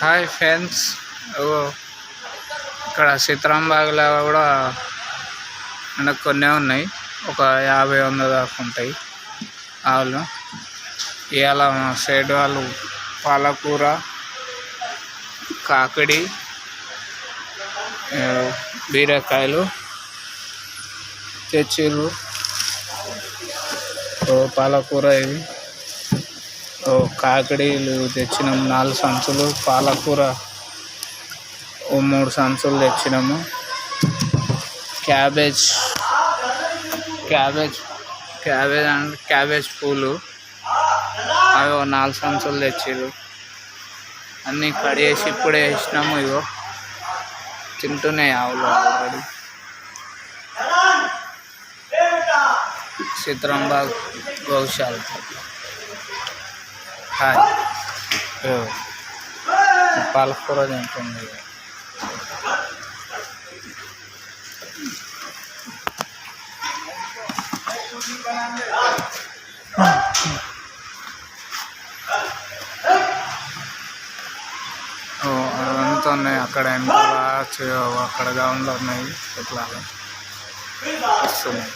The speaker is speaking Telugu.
Hi friends. ఇక్కడ సీతారాంబాగ్లో కూడా మనకు కొన్నే ఉన్నాయి. ఒక 50-100 దాకా ఉంటాయి ఆవులు. ఇవాళ మా సైడ్ వాళ్ళు పాలకూర, కాకడి, బీరకాయలు తెచ్చిర్రు. పాలకూర ఇవి కాకడీలు తెచ్చినాము 4 సంచులు, పాలకూర 3 సంచులు తెచ్చినాము. క్యాబేజ్ పూలు అవి 4 సంచులు తెచ్చిర్రు. అన్నీ కడిగేసి ఇప్పుడే వేసినాము. ఇగో తింటున్నాయి ఆవులు ఆల్రెడీ. సీతారాంబాగ్ గోశాల. హాయ్. పాలకూర తింటుంది. అదంతా ఉన్నాయి అక్కడ వెనకాల, అక్కడ గ్రౌండ్లో ఉన్నాయి. ఇట్లా వస్తున్నాయి.